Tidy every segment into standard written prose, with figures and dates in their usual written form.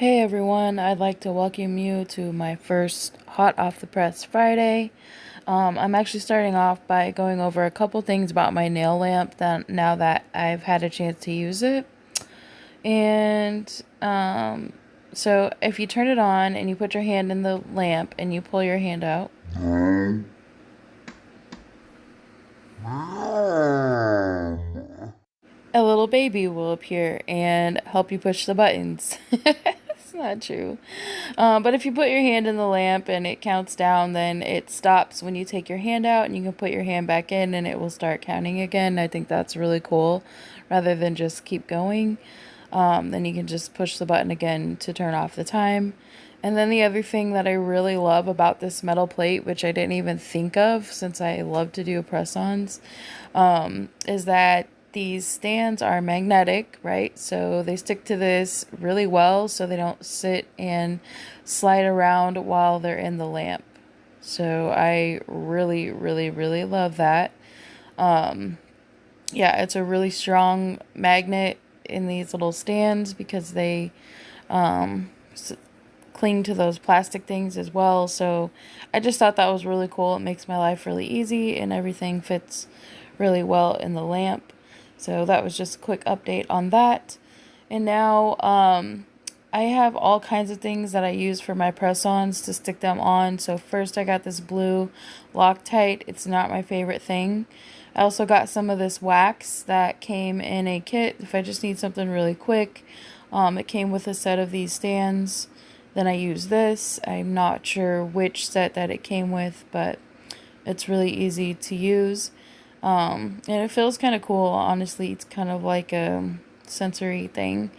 Hey everyone, I'd like to welcome you to my first Hot Off the Press Friday. I'm actually starting off by going over a couple things about my nail lamp now that I've had a chance to use it. And so if you turn it on and you put your hand in the lamp and you pull your hand out, a little baby will appear and help you push the buttons. It's not true. But if you put your hand in the lamp and it counts down, then it stops when you take your hand out and you can put your hand back in and it will start counting again. I think that's really cool rather than just keep going. Then you can just push the button again to turn off the time. And then the other thing that I really love about this metal plate, which I didn't even think of since I love to do press-ons, is that these stands are magnetic, right? So they stick to this really well so they don't sit and slide around while they're in the lamp. So I really, really, really love that. Yeah, it's a really strong magnet in these little stands because they cling to those plastic things as well. So I just thought that was really cool. It makes my life really easy and everything fits really well in the lamp. So that was just a quick update on that. And now I have all kinds of things that I use for my press-ons to stick them on. So first I got this blue Loctite. It's not my favorite thing. I also got some of this wax that came in a kit if I just need something really quick. It came with a set of these stands. Then I use this. I'm not sure which set that it came with, but it's really easy to use. And it feels kind of cool, honestly. It's kind of like a sensory thing.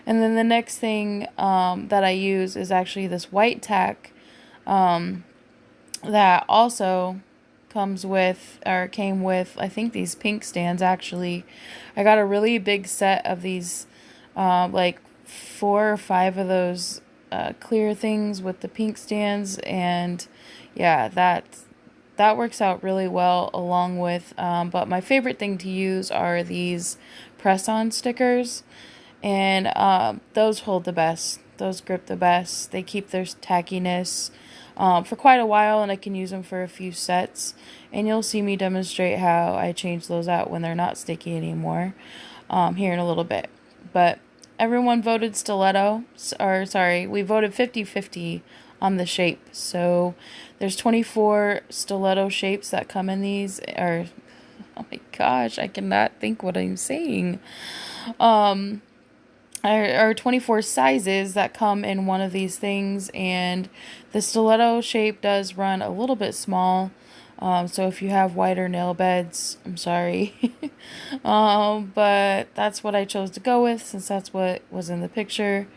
And then the next thing that I use is actually this white tack that also came with, I think, these pink stands actually. I got a really big set of these, like 4 or 5 of those clear things with the pink stands, and yeah, that works out really well along with, but my favorite thing to use are these press-on stickers, and those hold the best. Those grip the best. They keep their tackiness for quite a while, and I can use them for a few sets, and you'll see me demonstrate how I change those out when they're not sticky anymore here in a little bit. But everyone voted stiletto, or sorry, we voted 50-50 on the shape. So there's 24 stiletto shapes that come in these, or oh my gosh, I cannot think what I'm saying. Are 24 sizes that come in one of these things, and the stiletto shape does run a little bit small. So if you have wider nail beds, I'm sorry. But that's what I chose to go with since that's what was in the picture.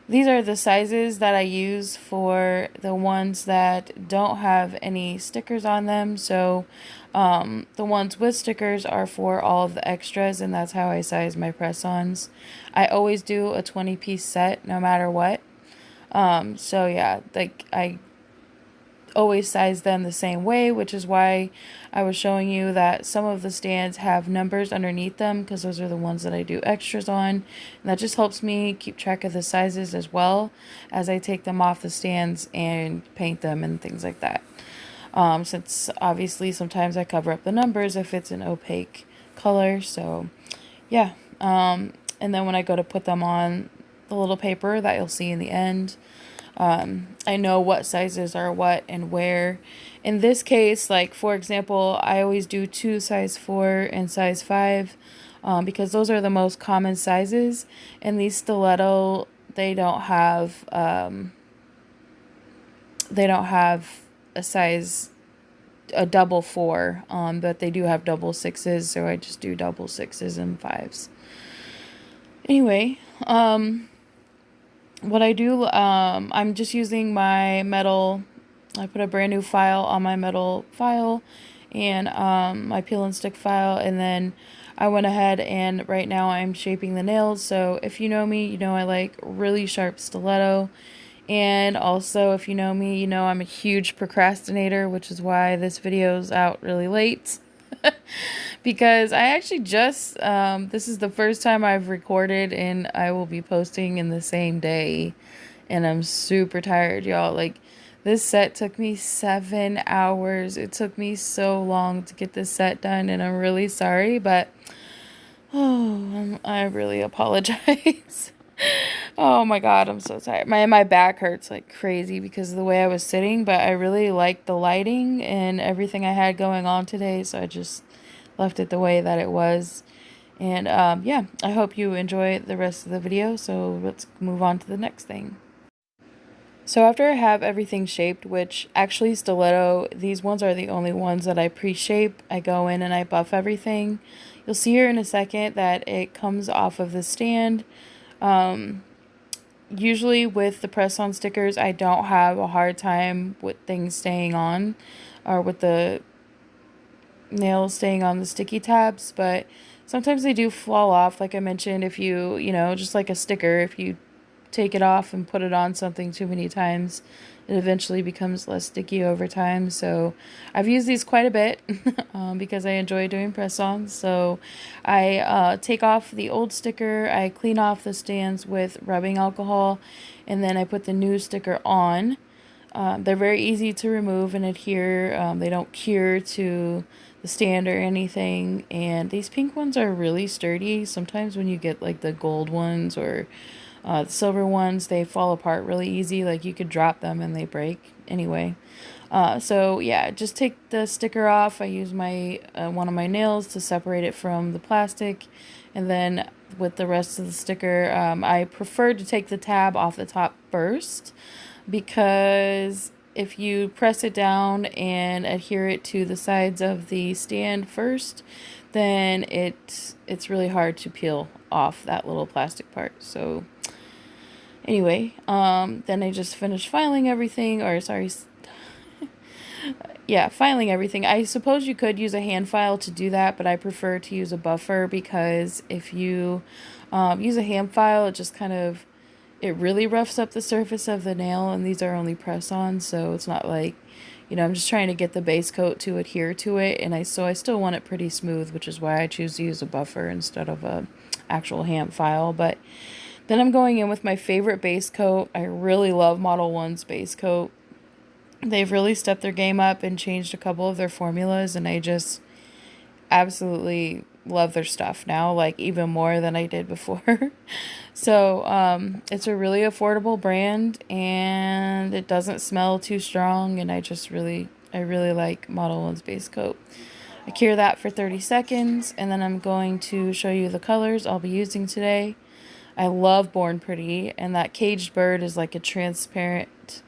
These are the sizes that I use for the ones that don't have any stickers on them. So the ones with stickers are for all of the extras, and that's how I size my press-ons. I always do a 20-piece set no matter what. So yeah, like I always size them the same way, which is why I was showing you that some of the stands have numbers underneath them, because those are the ones that I do extras on, and that just helps me keep track of the sizes as well as I take them off the stands and paint them and things like that. Since obviously sometimes I cover up the numbers if it's an opaque color. So yeah, and then when I go to put them on the little paper that you'll see in the end, I know what sizes are what and where. In this case, like for example, I always do 2 size 4 and size 5 because those are the most common sizes. And these stiletto, they don't have a double 4, but they do have double 6s, so I just do double 6s and 5s. Anyway, what I do, I'm just using my metal. I put a brand new file on my metal file and my peel and stick file, and then I went ahead and right now I'm shaping the nails. So if you know me, you know I like really sharp stiletto. And also, if you know me, you know I'm a huge procrastinator, which is why this video is out really late. because I actually just, this is the first time I've recorded and I will be posting in the same day. And I'm super tired, y'all. Like, this set took me 7 hours. It took me so long to get this set done, and I'm really sorry, but I really apologize. Oh my God, I'm so tired. My back hurts like crazy because of the way I was sitting, but I really liked the lighting and everything I had going on today, so I just left it the way that it was. And yeah, I hope you enjoy the rest of the video, so let's move on to the next thing. So after I have everything shaped, which actually stiletto, these ones are the only ones that I pre-shape. I go in and I buff everything. You'll see here in a second that it comes off of the stand. Usually with the press-on stickers, I don't have a hard time with things staying on, or with the nails staying on the sticky tabs, but sometimes they do fall off. Like I mentioned, if you just like a sticker, if you take it off and put it on something too many times, it eventually becomes less sticky over time. So I've used these quite a bit because I enjoy doing press-ons. So I take off the old sticker, I clean off the stands with rubbing alcohol, and then I put the new sticker on. They're very easy to remove and adhere. They don't cure to the stand or anything. And these pink ones are really sturdy. Sometimes when you get like the gold ones or the silver ones, they fall apart really easy. Like, you could drop them and they break. Anyway, so yeah, just take the sticker off. I use my one of my nails to separate it from the plastic, and then with the rest of the sticker, I prefer to take the tab off the top first, because if you press it down and adhere it to the sides of the stand first, then it's really hard to peel off that little plastic part. So anyway, then I just finished filing everything, or sorry, yeah, filing everything. I suppose you could use a hand file to do that, but I prefer to use a buffer, because if you use a hand file, it just kind of, it really roughs up the surface of the nail, and these are only press-ons, so it's not like, I'm just trying to get the base coat to adhere to it, and I still want it pretty smooth, which is why I choose to use a buffer instead of a actual hand file. But then I'm going in with my favorite base coat. I really love Model 1's base coat. They've really stepped their game up and changed a couple of their formulas, and I just absolutely love their stuff now, like even more than I did before. So it's a really affordable brand, and it doesn't smell too strong, and I really like Model 1's base coat. I cure that for 30 seconds, and then I'm going to show you the colors I'll be using today. I love Born Pretty, and that caged bird is like a transparent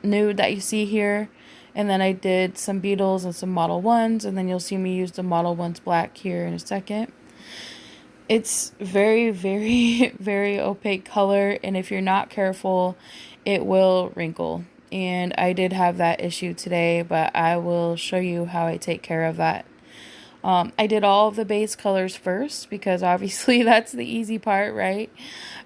nude that you see here. And then I did some Beetles and some Model 1s, and then you'll see me use the Model 1's black here in a second. It's very, very, very opaque color, and if you're not careful, it will wrinkle. And I did have that issue today, but I will show you how I take care of that. I did all of the base colors first, because obviously that's the easy part, right?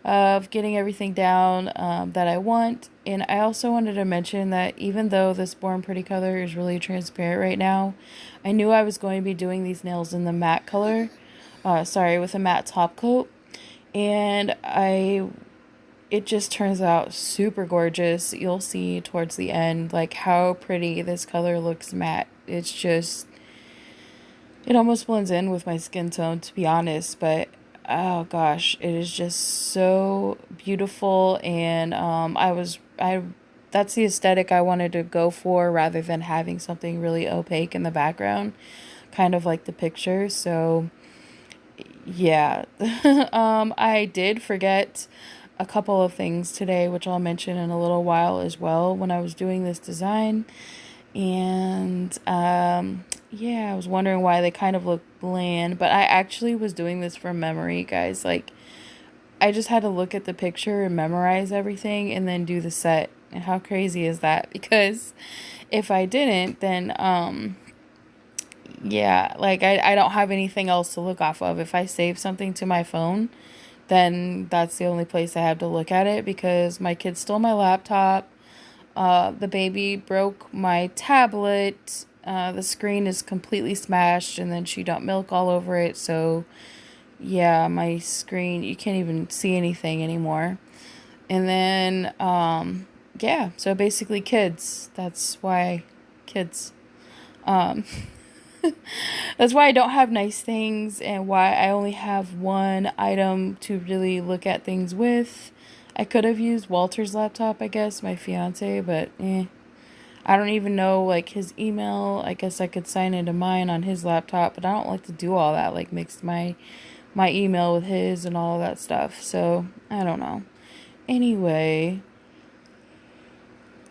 Of getting everything down that I want. And I also wanted to mention that even though this Born Pretty color is really transparent right now, I knew I was going to be doing these nails in the matte color, with a matte top coat. And it just turns out super gorgeous. You'll see towards the end, like, how pretty this color looks matte. It's just, it almost blends in with my skin tone, to be honest, but oh gosh, it is just so beautiful. And that's the aesthetic I wanted to go for, rather than having something really opaque in the background, kind of like the picture. So yeah, I did forget a couple of things today, which I'll mention in a little while as well, when I was doing this design. And yeah, I was wondering why they kind of look bland, but I actually was doing this from memory, guys. Like, I just had to look at the picture and memorize everything and then do the set. And how crazy is that? Because if I didn't, then yeah, like, I don't have anything else to look off of. If I save something to my phone, then that's the only place I have to look at it, because my kid stole my laptop. The baby broke my tablet. the screen is completely smashed, and then she dumped milk all over it. So yeah, my screen, you can't even see anything anymore. And then yeah, so basically kids. That's why kids. Um, that's why I don't have nice things, and why I only have one item to really look at things with. I could have used Walter's laptop, I guess, my fiance, but I don't even know like his email. I guess I could sign into mine on his laptop, but I don't like to do all that, like mix my email with his and all that stuff. So I don't know. Anyway,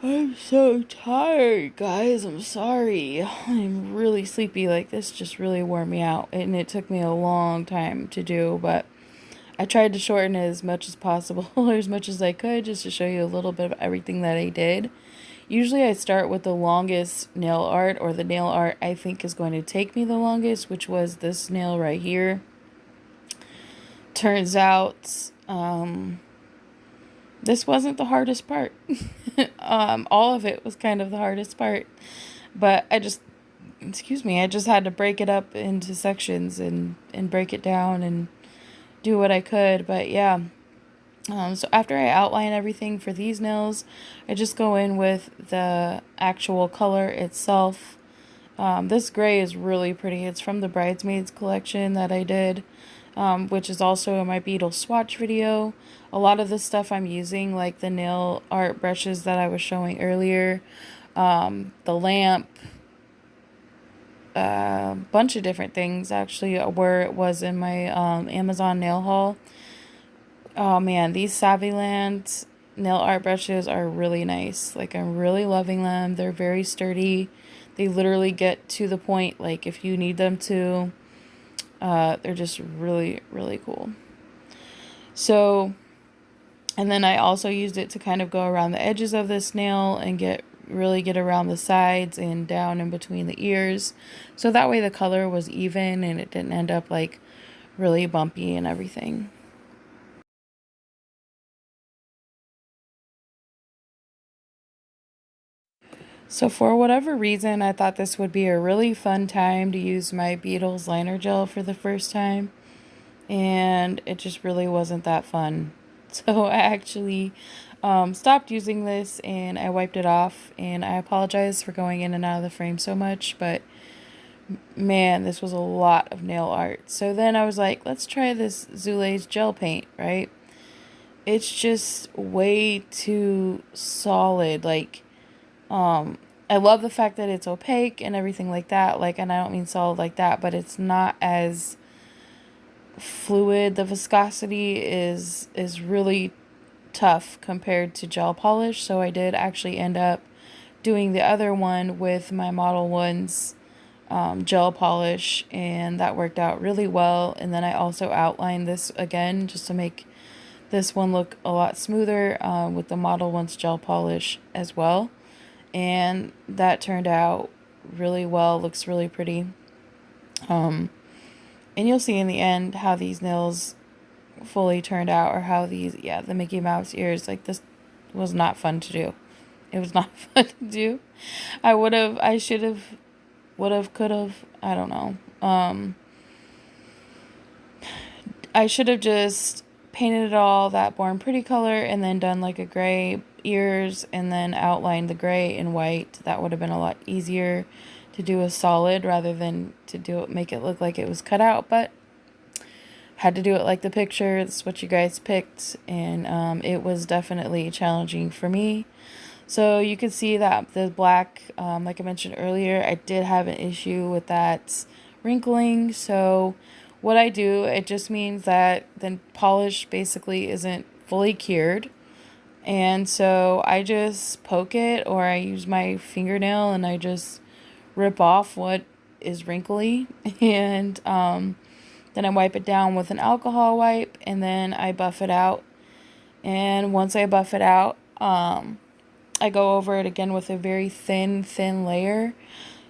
I'm so tired, guys. I'm sorry. I'm really sleepy. Like, this just really wore me out. And it took me a long time to do, but I tried to shorten it as much as possible, or as much as I could, just to show you a little bit of everything that I did. Usually I start with the longest nail art, or the nail art I think is going to take me the longest, which was this nail right here. Turns out, this wasn't the hardest part. All of it was kind of the hardest part. But I just had to break it up into sections and break it down and do what I could. But yeah. So after I outline everything for these nails, I just go in with the actual color itself. This gray is really pretty. It's from the Bridesmaids collection that I did, which is also in my beetle swatch video. A lot of the stuff I'm using, like the nail art brushes that I was showing earlier, the lamp, a bunch of different things actually, where it was in my Amazon nail haul. Oh man, these Savvyland nail art brushes are really nice. Like, I'm really loving them. They're very sturdy. They literally get to the point, like, if you need them to. They're just really, really cool. So, and then I also used it to kind of go around the edges of this nail and really get around the sides and down in between the ears. So that way the color was even and it didn't end up like really bumpy and everything. So for whatever reason, I thought this would be a really fun time to use my Beetles liner gel for the first time, and it just really wasn't that fun. So I actually stopped using this and I wiped it off, and I apologize for going in and out of the frame so much, but man, this was a lot of nail art. So then I was like, let's try this Zule's gel paint, right? It's just way too solid, like I love the fact that it's opaque and everything like that. Like, and I don't mean solid like that, but it's not as fluid. The viscosity is really tough compared to gel polish. So I did actually end up doing the other one with my Model 1's gel polish, and that worked out really well. And then I also outlined this again just to make this one look a lot smoother with the Model 1's gel polish as well. And that turned out really well. Looks really pretty. And you'll see in the end how these nails fully turned out, or how these, yeah, the Mickey Mouse ears, like, this was not fun to do. It was not fun to do. I should have, would have, could have, I don't know. I should have just painted it all that Born Pretty color and then done like a gray ears and then outlined the gray in white. That would have been a lot easier to do a solid rather than to make it look like it was cut out, but had to do it like the picture. That's what you guys picked, and it was definitely challenging for me. So you can see that the black, like I mentioned earlier, I did have an issue with that wrinkling. So what I do, it just means that the polish basically isn't fully cured. And so I just poke it, or I use my fingernail and I just rip off what is wrinkly. And then I wipe it down with an alcohol wipe, and then I buff it out. And once I buff it out, I go over it again with a very thin layer.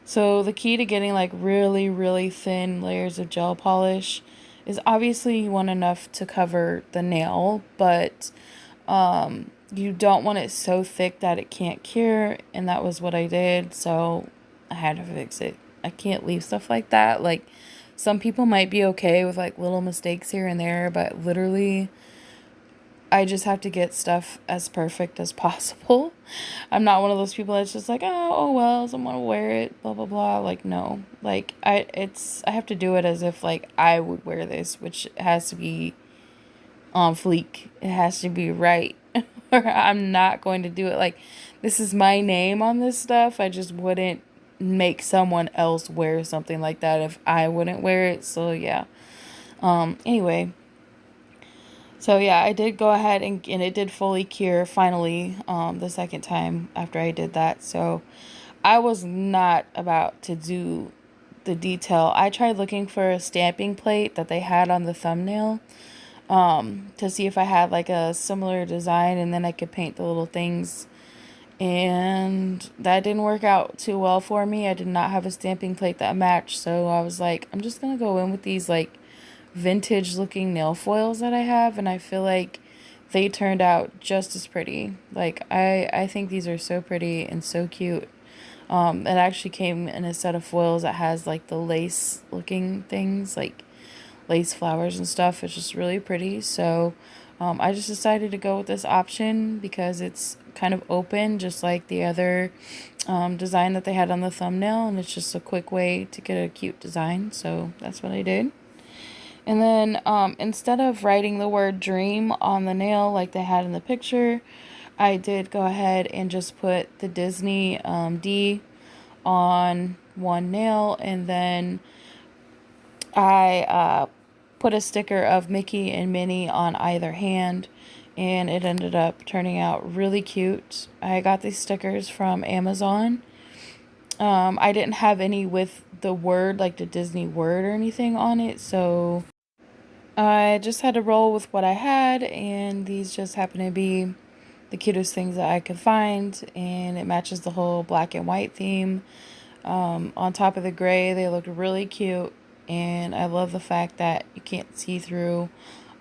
So the key to getting like really, really thin layers of gel polish is obviously you want enough to cover the nail, but you don't want it so thick that it can't cure, and that was what I did. So I had to fix it. I can't leave stuff like that. Like, some people might be okay with like little mistakes here and there, but literally I just have to get stuff as perfect as possible. I'm not one of those people that's just like, oh well, someone will wear it, blah blah blah. Like, no. Like, I have to do it as if like I would wear this, which has to be on fleek. It has to be right. Or I'm not going to do it. Like, this is my name on this stuff. I just wouldn't make someone else wear something like that if I wouldn't wear it. So yeah. Anyway, so yeah, I did go ahead and it did fully cure finally, the second time after I did that. So I was not about to do the detail. I tried looking for a stamping plate that they had on the thumbnail, to see if I had like a similar design, and then I could paint the little things. And that didn't work out too well for me. I did not have a stamping plate that matched, so I was like, I'm just gonna go in with these like vintage looking nail foils that I have, and I feel like they turned out just as pretty. Like, I think these are so pretty and so cute. It actually came in a set of foils that has like the lace looking things, like lace flowers and stuff. It's just really pretty. So I just decided to go with this option because it's kind of open, just like the other design that they had on the thumbnail, and it's just a quick way to get a cute design. So that's what I did. And then instead of writing the word dream on the nail like they had in the picture, I did go ahead and just put the Disney D on one nail, and then I put a sticker of Mickey and Minnie on either hand, and it ended up turning out really cute. I got these stickers from Amazon. I didn't have any with the word, like the Disney word or anything on it, so I just had to roll with what I had, and these just happen to be the cutest things that I could find, and it matches the whole black and white theme. On top of the gray, they look really cute, and I love the fact that you can't see through,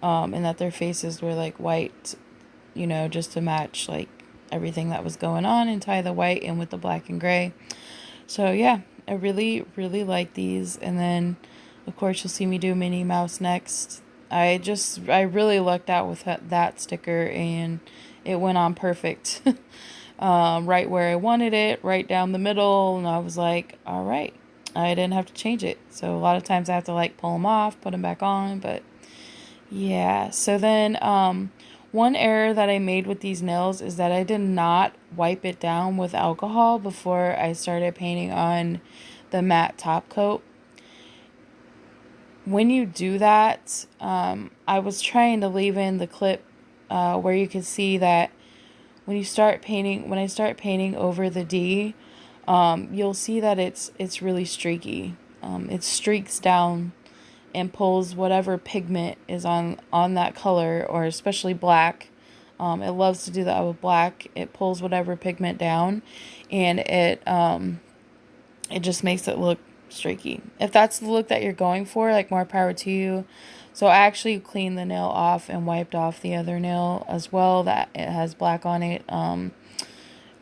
and that their faces were like white, just to match like everything that was going on, and tie the white in with the black and gray. So yeah, I really, really like these. And then, of course, you'll see me do Minnie Mouse next. I really lucked out with that sticker, and it went on perfect. Right where I wanted it, right down the middle, and I was like, all right, I didn't have to change it. So a lot of times I have to like pull them off, put them back on, but yeah. So then one error that I made with these nails is that I did not wipe it down with alcohol before I started painting on the matte top coat. When you do that, I was trying to leave in the clip where you could see that when I start painting over the D, you'll see that it's really streaky. It streaks down and pulls whatever pigment is on that color, or especially black. It loves to do that with black. It pulls whatever pigment down, and it just makes it look streaky. If that's the look that you're going for, like, more power to you. So I actually cleaned the nail off and wiped off the other nail as well that it has black on it,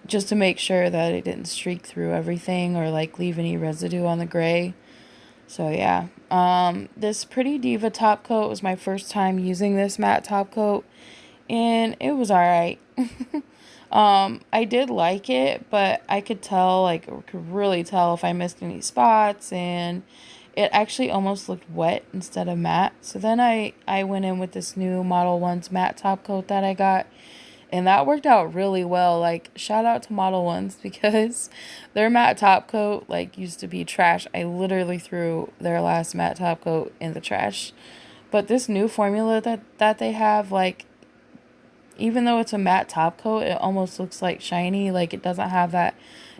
just to make sure that it didn't streak through everything or like leave any residue on the gray. So yeah, this Pretty Diva top coat was my first time using this matte top coat, and it was alright. I did like it, but I could really tell if I missed any spots, and it actually almost looked wet instead of matte. So then I went in with this new Model 1's matte top coat that I got, and that worked out really well. Like, shout out to Model 1's, because their matte top coat like used to be trash. I literally threw their last matte top coat in the trash. But this new formula that they have, like, even though it's a matte top coat, it almost looks like shiny. Like, it doesn't have that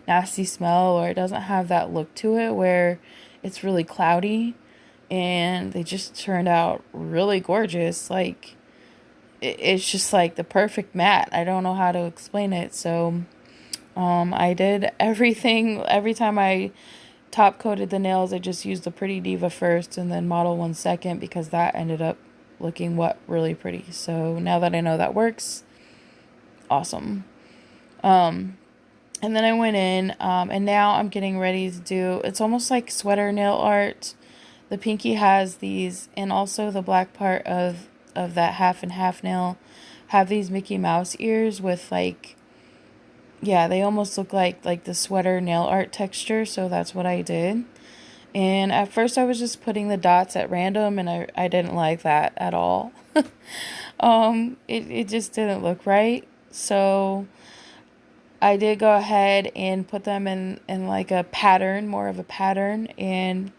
nasty smell, or it doesn't have that look to it where it's really cloudy. And they just turned out really gorgeous. Like, it's just like the perfect matte. I don't know how to explain it. So I did everything. Every time I top coated the nails, I just used the Pretty Diva first and then Model 1 second, because that ended up looking really pretty. So now that I know that works, awesome. And then I went in, and now I'm getting ready to do, it's almost like sweater nail art. The pinky has these, and also the black part of that half and half nail have these Mickey Mouse ears with like, yeah, they almost look like the sweater nail art texture, so that's what I did. And at first I was just putting the dots at random, and I didn't like that at all. It just didn't look right. So I did go ahead and put them in like a pattern, more of a pattern, and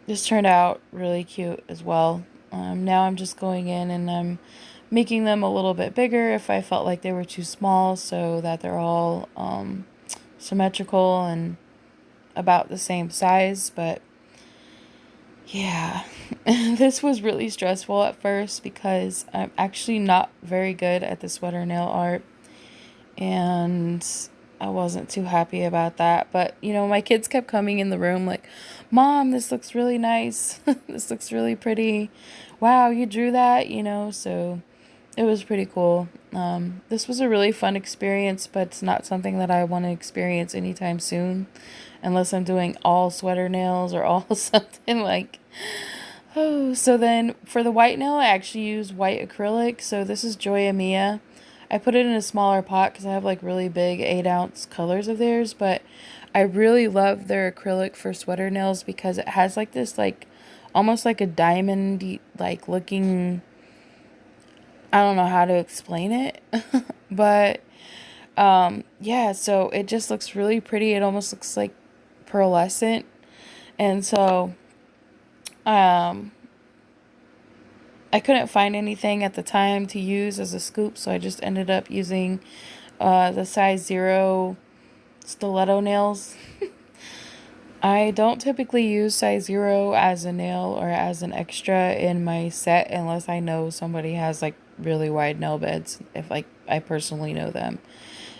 this turned out really cute as well. Now I'm just going in and I'm making them a little bit bigger if I felt like they were too small, so that they're all symmetrical and about the same size. But yeah, this was really stressful at first because I'm actually not very good at the sweater nail art, and I wasn't too happy about that. But you know, my kids kept coming in the room like, "Mom, this looks really nice. This looks really pretty. Wow, you drew that," you know, so it was pretty cool. This was a really fun experience, but it's not something that I want to experience anytime soon, unless I'm doing all sweater nails or all something like. Oh, so then for the white nail, I actually use white acrylic. So this is Joya Mia. I put it in a smaller pot because I have like really big 8-ounce colors of theirs, but I really love their acrylic for sweater nails because it has like this like almost like a diamond like looking, I don't know how to explain it, but yeah, so it just looks really pretty. It almost looks like pearlescent. And so um I couldn't find anything at the time to use as a scoop, so I just ended up using the size 0 stiletto nails. I don't typically use size 0 as a nail or as an extra in my set unless I know somebody has like really wide nail beds, if like I personally know them.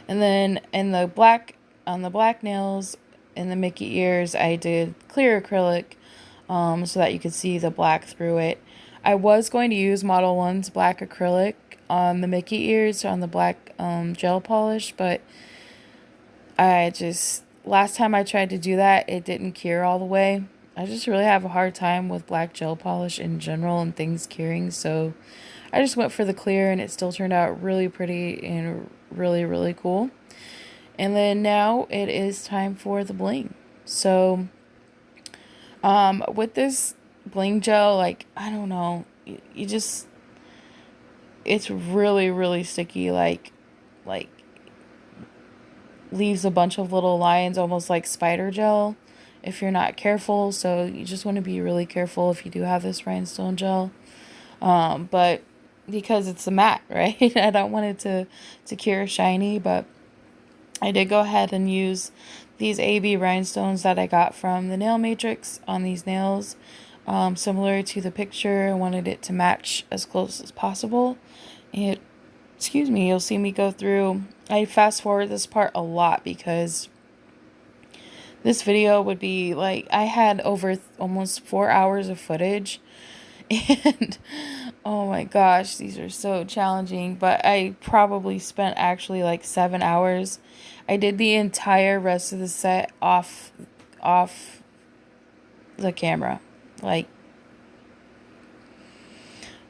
And then in the black, on the black nails in the Mickey ears, I did clear acrylic so that you could see the black through it. I was going to use Model 1's black acrylic on the Mickey ears on the black gel polish, but I just, last time I tried to do that, it didn't cure all the way. I just really have a hard time with black gel polish in general and things curing, so I just went for the clear, and it still turned out really pretty and really, really cool. And then now it is time for the bling. So with this bling gel, like, I don't know, you just, it's really, really sticky, like leaves a bunch of little lines, almost like spider gel, if you're not careful. So you just want to be really careful if you do have this rhinestone gel. But because it's a matte, right? I don't want it to cure shiny, but I did go ahead and use these AB rhinestones that I got from the Nail Matrix on these nails. Similar to the picture, I wanted it to match as close as possible. It, excuse me, you'll see me go through. I fast forward this part a lot because this video would be like, I had over almost 4 hours of footage, and oh my gosh, these are so challenging, but I probably spent actually like 7 hours. I did the entire rest of the set off the camera. Like,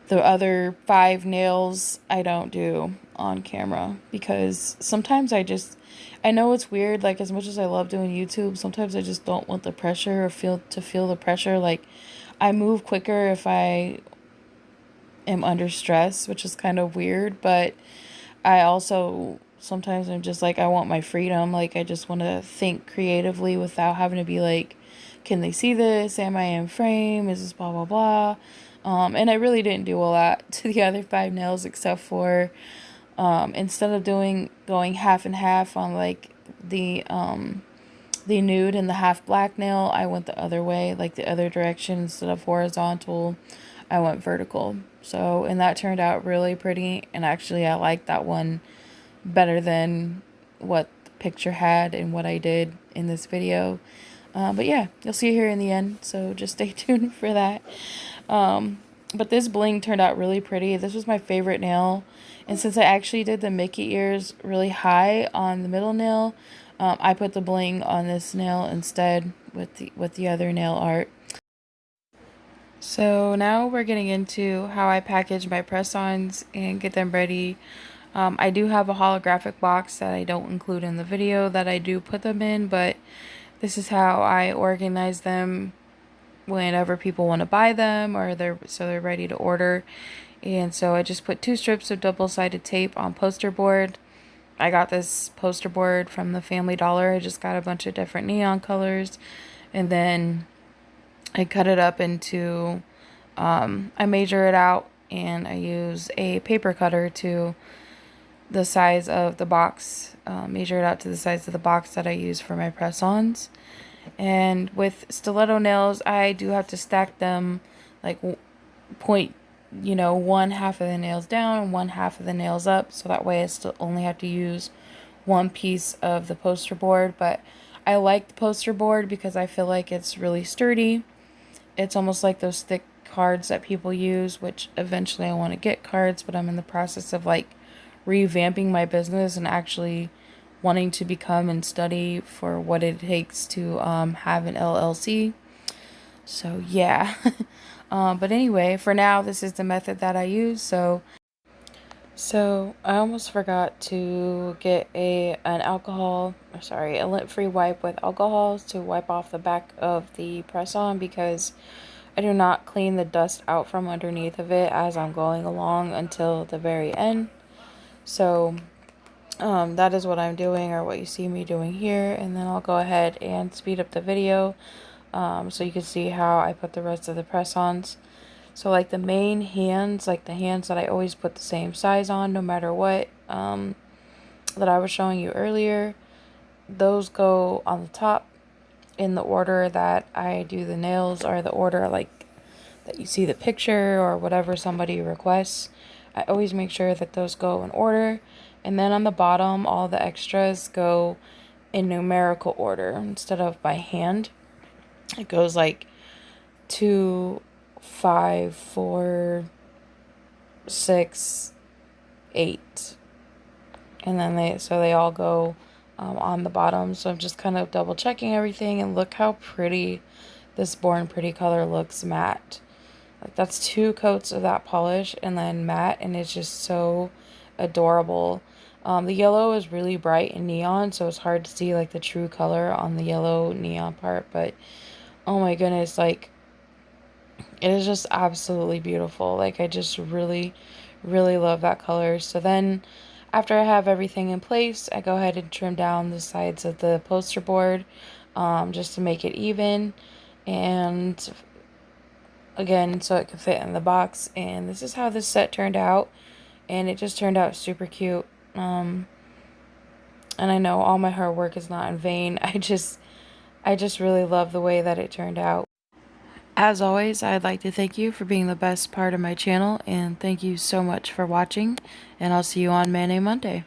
the other 5 nails I don't do on camera because sometimes I know it's weird, like as much as I love doing YouTube, sometimes I just don't want the pressure or feel the pressure. Like, I move quicker if I am under stress, which is kind of weird, but I also sometimes I'm just like, I want my freedom. Like, I just want to think creatively without having to be like, can they see this? Am I in frame? Is this blah, blah, blah? And I really didn't do a lot to the other 5 nails except for, instead of going half and half on like the nude and the half black nail, I went the other way, like the other direction. Instead of horizontal, I went vertical. So, and that turned out really pretty. And actually, I like that one better than what the picture had and what I did in this video. But yeah, you'll see it here in the end, so just stay tuned for that. But this bling turned out really pretty. This was my favorite nail. And since I actually did the Mickey ears really high on the middle nail, I put the bling on this nail instead with the other nail art. So now we're getting into how I package my press-ons and get them ready. I do have a holographic box that I don't include in the video that I do put them in, but this is how I organize them whenever people want to buy them or they're ready to order. And so I just put 2 strips of double-sided tape on poster board. I got this poster board from the Family Dollar. I just got a bunch of different neon colors, and then I cut it up into, I measure it out, and I use a paper cutter to the size of the box, measure it out to the size of the box that I use for my press-ons. And with stiletto nails, I do have to stack them like point, one half of the nails down and one half of the nails up, so that way I still only have to use one piece of the poster board. But I like the poster board because I feel like it's really sturdy. It's almost like those thick cards that people use, which eventually I want to get cards, but I'm in the process of like revamping my business and actually wanting to become and study for what it takes to have an LLC. So yeah. But anyway, for now, this is the method that I use. So I almost forgot to get a lint-free wipe with alcohol to wipe off the back of the press-on, because I do not clean the dust out from underneath of it as I'm going along until the very end. So that is what I'm doing, or what you see me doing here, and then I'll go ahead and speed up the video so you can see how I put the rest of the press-ons. So like the main hands, like the hands that I always put the same size on no matter what, that I was showing you earlier, those go on the top in the order that I do the nails, or the order like that you see the picture or whatever somebody requests. I always make sure that those go in order. And then on the bottom, all the extras go in numerical order instead of by hand. It goes like 2, 5, 4, 6, 8. And then they all go on the bottom. So I'm just kind of double checking everything, and look how pretty this Born Pretty color looks matte. Like that's 2 coats of that polish and then matte, and it's just so adorable. The yellow is really bright and neon, so it's hard to see like the true color on the yellow neon part, but oh my goodness, like it is just absolutely beautiful. Like I just really love that color. So then after I have everything in place, I go ahead and trim down the sides of the poster board just to make it even, and again, so it could fit in the box. And this is how this set turned out, and it just turned out super cute. And I know all my hard work is not in vain. I just really love the way that it turned out. As always, I'd like to thank you for being the best part of my channel, and thank you so much for watching, and I'll see you on Mayonnaise Monday.